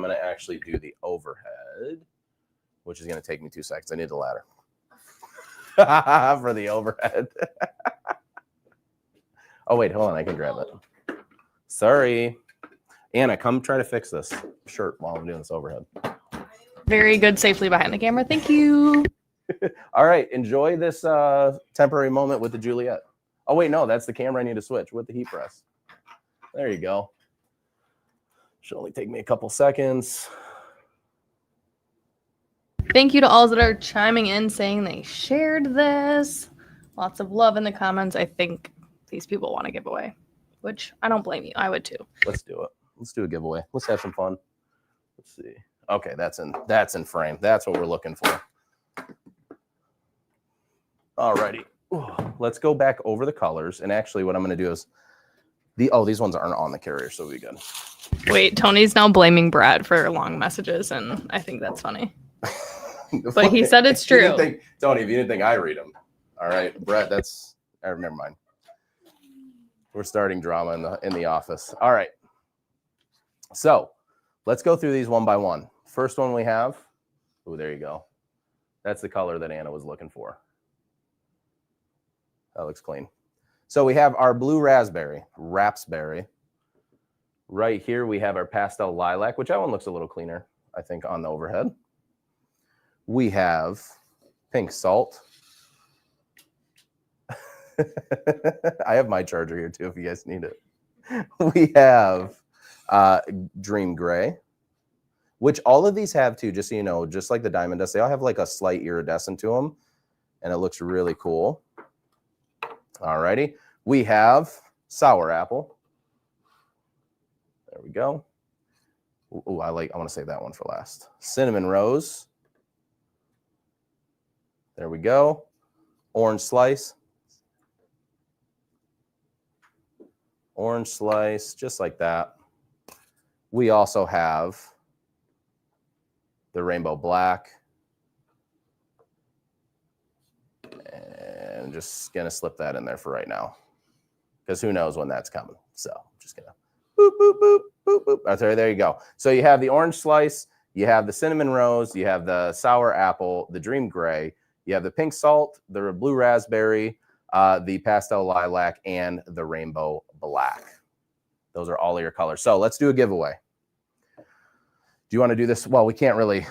going to actually do the overhead, which is going to take me 2 seconds. I need the ladder. For the overhead. Oh, wait, hold on. I can grab it. Sorry. Anna, come try to fix this shirt while I'm doing this overhead. Very good, safely behind the camera. Thank you. All right. Enjoy this temporary moment with the Juliet. Oh, wait, no, that's the camera I need to switch with the heat press. There you go. Should only take me a couple seconds. Thank you to all that are chiming in saying they shared this. Lots of love in the comments. I think these people want to give away, which I don't blame you. I would too. Let's do it. Let's do a giveaway. Let's have some fun. Let's see. Okay, that's in frame. That's what we're looking for. All righty. Let's go back over the colors. And actually what I'm going to do is these ones aren't on the carrier, so we'll be good. Wait, Tony's now blaming Brad for long messages, and I think that's funny. But he said it's true. Tony, if you didn't think I read them. All right, Brett, never mind. We're starting drama in the office. All right. So let's go through these one by one. First one we have. Oh, there you go. That's the color that Anna was looking for. That looks clean. So we have our blue raspberry. Right here we have our pastel lilac, which that one looks a little cleaner, I think, on the overhead. We have pink salt. I have my charger here too if you guys need it. We have dream gray, which all of these have too, just so you know, just like the diamond dust, they all have like a slight iridescent to them, and it looks really cool. All righty. We have sour apple. There we go. Ooh, I want to save that one for last. Cinnamon rose. There we go. Orange slice. Orange slice, just like that. We also have the rainbow black. And just going to slip that in there for right now, because who knows when that's coming. So just going to boop, boop, boop, boop, boop. That's right, there you go. So you have the orange slice, you have the cinnamon rose, you have the sour apple, the dream gray, you have the pink salt, the blue raspberry, the pastel lilac, and the rainbow black. Those are all of your colors. So let's do a giveaway. Do you want to do this? Well, we can't really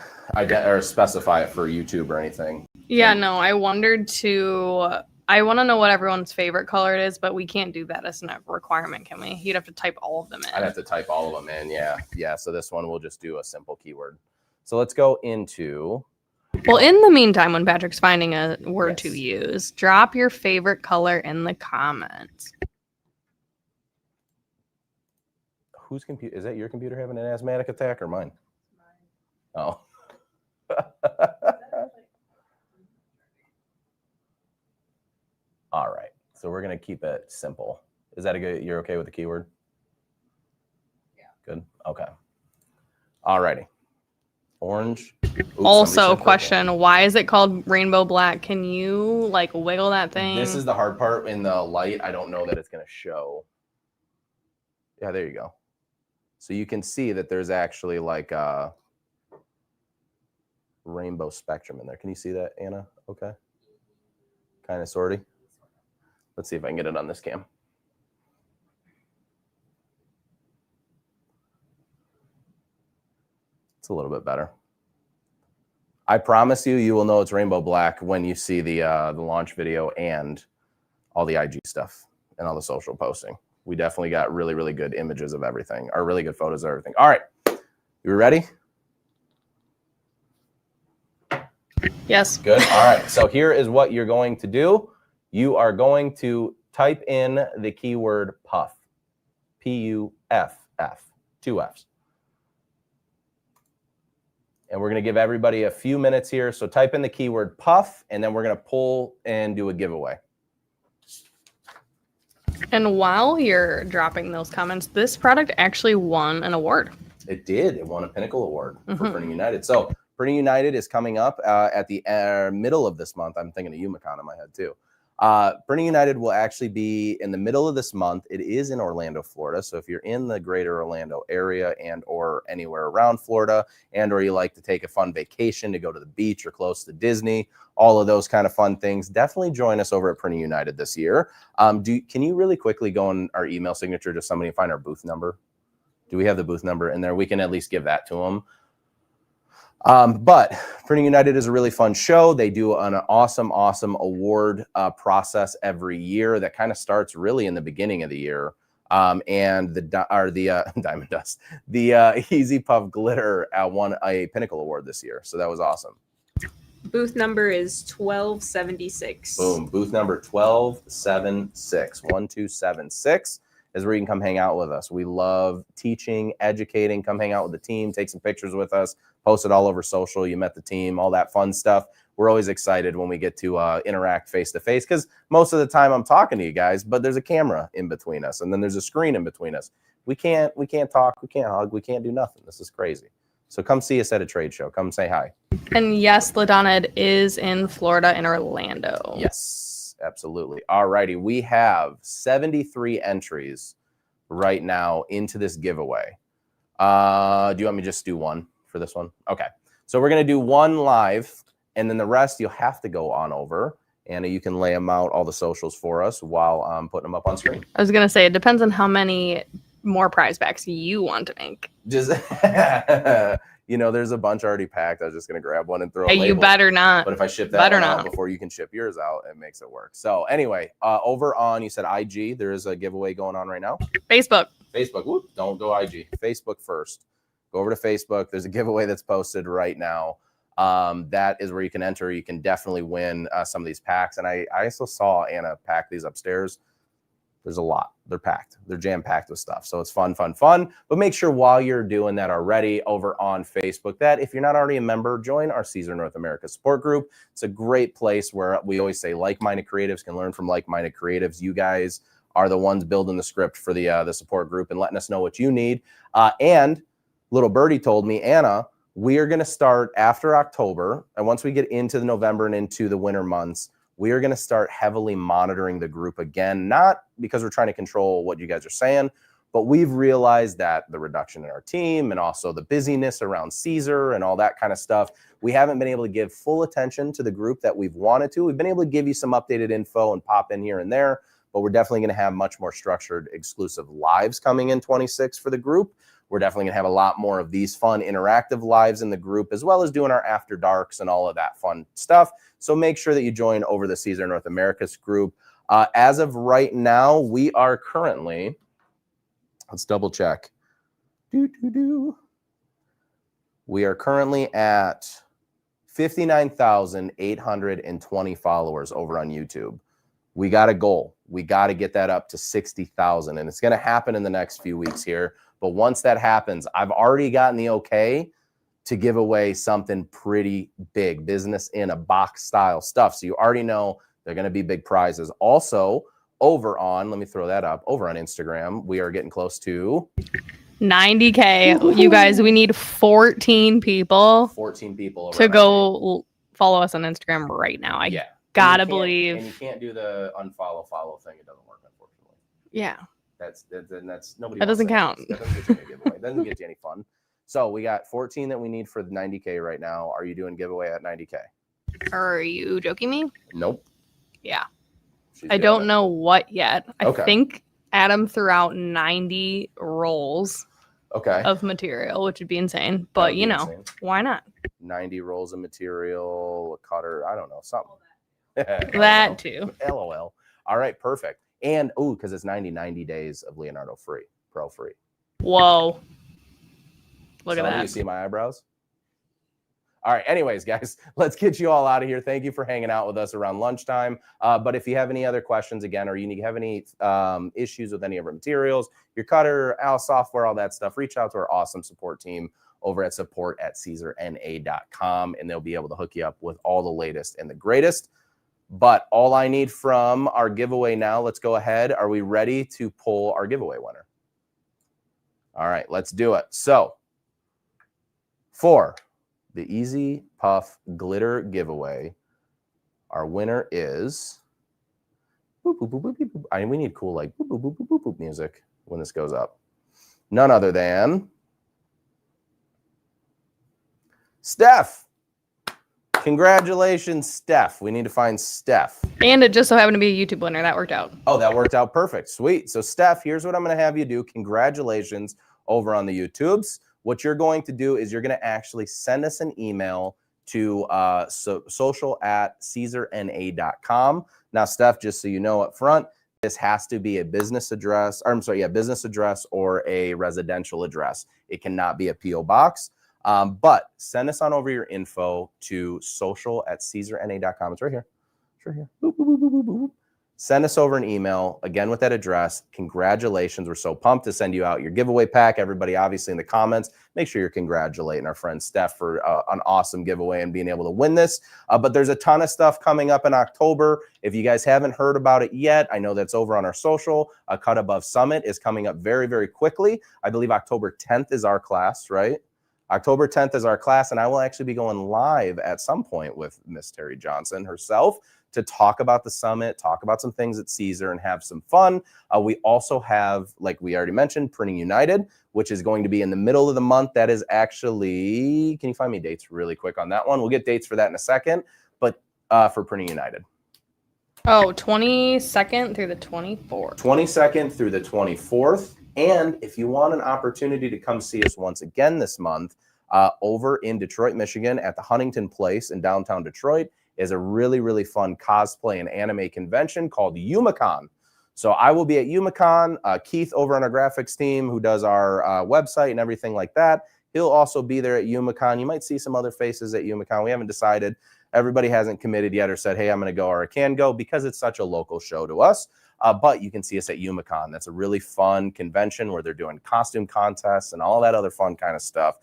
specify it for YouTube or anything. Yeah, no, I want to know what everyone's favorite color it is, but we can't do that as a requirement, can we? You'd have to type all of them in. I'd have to type all of them in, yeah. Yeah, so this one we'll just do a simple keyword. So let's go into... Well, in the meantime, when Patrick's finding a word to use, drop your favorite color in the comments. Whose computer? Is that your computer having an asthmatic attack or mine? Oh. All right. So we're going to keep it simple. Is that you're okay with the keyword? Yeah. Good. Okay. All righty. Orange. Oops, also, question, why is it called rainbow black? Can you like wiggle that thing? This is the hard part. In the light, I don't know that it's going to show. Yeah, there you go. So you can see that there's actually like a rainbow spectrum in there. Can you see that, Anna? Okay. Kind of, sorty. Let's see if I can get it on this cam. It's a little bit better. I promise you, you will know it's rainbow black when you see the launch video and all the IG stuff and all the social posting. We definitely got really, really good images of everything, or really good photos of everything. All right, you ready? Yes. Good. All right. So here is what you're going to do. You are going to type in the keyword puff, Puff, 2 Fs. And we're going to give everybody a few minutes here. So type in the keyword puff, and then we're going to pull and do a giveaway. And while you're dropping those comments, this product actually won an award. It did. It won a Pinnacle Award for Printing United. So Printing United is coming up at the middle of this month. I'm thinking of Umicon in my head too. Printing United will actually be in the middle of this month. It is in Orlando, Florida. So if you're in the greater Orlando area and or anywhere around Florida, and or you like to take a fun vacation to go to the beach or close to Disney, all of those kind of fun things, definitely join us over at Printing United this year. Can you really quickly go on our email signature to somebody and find our booth number? Do we have the booth number in there? We can at least give that to them. But Printing United is a really fun show. They do an awesome award process every year that kind of starts really in the beginning of the year. And the Diamond Dust, the Easy Puff Glitter won a Pinnacle Award this year. So that was awesome. Booth number is 1276. Boom. Booth number 1276. 1276 is where you can come hang out with us. We love teaching, educating. Come hang out with the team, take some pictures with us, post it all over social. You met the team, all that fun stuff. We're always excited when we get to interact face to face, because most of the time I'm talking to you guys, but there's a camera in between us, and then there's a screen in between us. We can't talk, we can't hug, we can't do nothing. This is crazy. So come see us at a trade show. Come say hi. And yes, LaDonna, it is in Florida, in Orlando. Yes, absolutely. All righty. We have 73 entries right now into this giveaway. Do you want me to just do one for this one? Okay. So we're going to do one live, and then the rest you'll have to go on over. Anna, you can lay them out, all the socials for us, while I'm putting them up on screen. I was going to say, it depends on how many more prize packs you want to make. Just, there's a bunch already packed. I was just going to grab one and throw a Hey, label. you better not. But if I ship that one out before you can ship yours out, it makes it work. So anyway, over on, you said IG, there is a giveaway going on right now. Facebook. Whoop, don't go IG. Facebook first. Go over to Facebook. There's a giveaway that's posted right now. That is where you can enter. You can definitely win some of these packs. And I also saw Anna pack these upstairs. There's a lot. They're packed. They're jam-packed with stuff. So it's fun. But make sure while you're doing that already over on Facebook, that if you're not already a member, join our Siser North America support group. It's a great place where we always say like-minded creatives can learn from like-minded creatives. You guys are the ones building the script for the support group and letting us know what you need. And little birdie told me, Anna, we are going to start after October. And once we get into the November and into the winter months, we are going to start heavily monitoring the group again, not because we're trying to control what you guys are saying, but we've realized that the reduction in our team and also the busyness around Siser and all that kind of stuff, we haven't been able to give full attention to the group that we've wanted to. We've been able to give you some updated info and pop in here and there, but we're definitely going to have much more structured exclusive lives coming in 26 for the group. We're definitely going to have a lot more of these fun interactive lives in the group, as well as doing our after darks and all of that fun stuff. So make sure that you join over the Siser North America's group. As of right now, we are currently, let's double check. We are currently at 59,820 followers over on YouTube. We got a goal. We got to get that up to 60,000, and it's going to happen in the next few weeks here. But once that happens, I've already gotten the okay to give away something pretty big, business in a box style stuff. So you already know they're going to be big prizes. Also, over on, let me throw that up, over on Instagram, we are getting close to 90K. Woo-hoo. You guys, we need 14 people. 14 people to go follow us on Instagram right now. I gotta believe. And you can't do the follow thing. It doesn't work, unfortunately. Yeah. That's nobody. That doesn't count. That doesn't get you any giveaway. That doesn't get you any fun. So we got 14 that we need for the 90K right now. Are you doing giveaway at 90K? Are you joking me? Nope. Yeah. I don't know what yet. I Okay. think Adam threw out 90 rolls of material, which would be insane. But you know, insane. Why not? 90 rolls of material, a cutter, I don't know, something. That too. LOL. All right, perfect. And because it's 90 days of Leonardo free, pro free. Whoa. Look at that. Do you see my eyebrows? All right. Anyways, guys, let's get you all out of here. Thank you for hanging out with us around lunchtime. But if you have any other questions, again, or you have any issues with any of our materials, your cutter, Al software, all that stuff, reach out to our awesome support team over at support@siserna.com, and they'll be able to hook you up with all the latest and the greatest. But all I need from our giveaway now, let's go ahead. Are we ready to pull our giveaway winner? All right, let's do it. So for the Easy Puff Glitter giveaway, our winner is, boop, boop, boop, boop, boop, boop. I mean, we need cool like boop, boop, boop, boop, boop, boop music when this goes up. None other than Steph. Congratulations, Steph. We need to find Steph. And it just so happened to be a YouTube winner. That worked out. Oh, that worked out perfect. Sweet. So, Steph, here's what I'm going to have you do. Congratulations over on the YouTubes. What you're going to do is you're going to actually send us an email to social@siserna.com. Now, Steph, just so you know up front, this has to be a business address, or I'm sorry, yeah, business address or a residential address. It cannot be a P.O. box. But send us on over your info to social@siserna.com. It's right here. It's right here. Boop, boop, boop, boop, boop, boop. Send us over an email, again, with that address. Congratulations. We're so pumped to send you out your giveaway pack. Everybody, obviously, in the comments, make sure you're congratulating our friend Steph for an awesome giveaway and being able to win this. But there's a ton of stuff coming up in October. If you guys haven't heard about it yet, I know that's over on our social. Cut Above Summit is coming up very, very quickly. I believe October 10th is our class, right? October 10th is our class, and I will actually be going live at some point with Miss Terry Johnson herself to talk about the summit, talk about some things at Siser, and have some fun. We also have, like we already mentioned, Printing United, which is going to be in the middle of the month. That is actually, can you find me dates really quick on that one? We'll get dates for that in a second, but for Printing United. Oh, 22nd through the 24th. 22nd through the 24th. And if you want an opportunity to come see us once again this month, over in Detroit, Michigan at the Huntington Place in downtown Detroit is a really, really fun cosplay and anime convention called UmaCon. So I will be at UmaCon. Keith over on our graphics team, who does our website and everything like that, he'll also be there at UmaCon. You might see some other faces at UmaCon. We haven't decided. Everybody hasn't committed yet or said, hey, I'm going to go or I can go, because it's such a local show to us. But you can see us at UmaCon. That's a really fun convention where they're doing costume contests and all that other fun kind of stuff.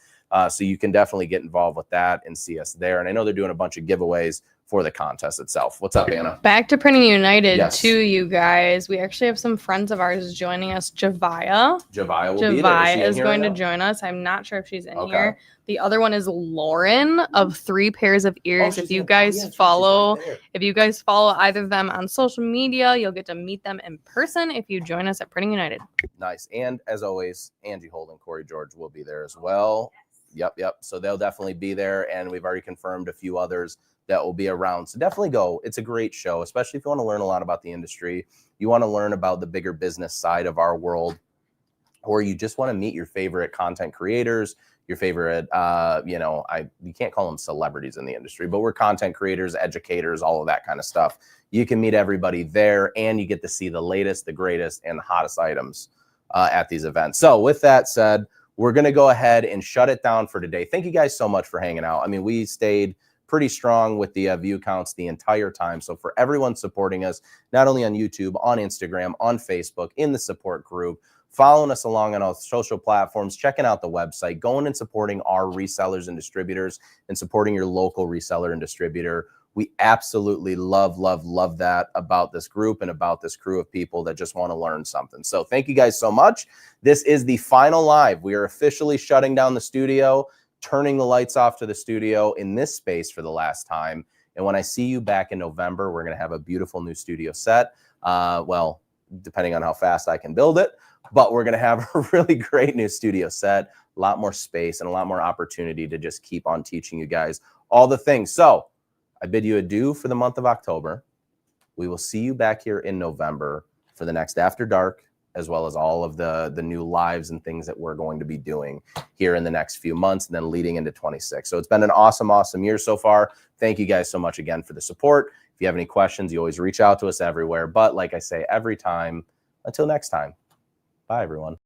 So you can definitely get involved with that and see us there. And I know they're doing a bunch of giveaways for the contest itself. What's up, Anna? Back to Printing United, Yes. too, you guys. We actually have some friends of ours joining us. Javia. Javia will be there. Javia is in here going right to now? join us. I'm not sure if she's in Okay. here. The other one is Lauren of 3 Pairs of Ears. Oh, If you she's guys right follow, there. if you guys follow either of them on social media, you'll get to meet them in person if you join us at Printing United. Nice. And as always, Angie Holden, Corey George will be there as well. Yep. So they'll definitely be there. And we've already confirmed a few others that will be around. So definitely go. It's a great show, especially if you want to learn a lot about the industry. You want to learn about the bigger business side of our world, or you just want to meet your favorite content creators, your favorite, you can't call them celebrities in the industry, but we're content creators, educators, all of that kind of stuff. You can meet everybody there, and you get to see the latest, the greatest, and the hottest items at these events. So with that said, we're going to go ahead and shut it down for today. Thank you guys so much for hanging out. I mean, we stayed pretty strong with the view counts the entire time. So for everyone supporting us, not only on YouTube, on Instagram, on Facebook, in the support group, following us along on our social platforms, checking out the website, going and supporting our resellers and distributors, and supporting your local reseller and distributor. We absolutely love that about this group and about this crew of people that just want to learn something. So thank you guys so much. This is the final live. We are officially shutting down the studio, turning the lights off to the studio in this space for the last time. And when I see you back in November, we're going to have a beautiful new studio set. Well, depending on how fast I can build it, but we're going to have a really great new studio set, a lot more space and a lot more opportunity to just keep on teaching you guys all the things. So I bid you adieu for the month of October. We will see you back here in November for the next After Dark, as well as all of the new lives and things that we're going to be doing here in the next few months and then leading into 26. So it's been an awesome year so far. Thank you guys so much again for the support. If you have any questions, you always reach out to us everywhere. But like I say, every time, until next time, bye everyone.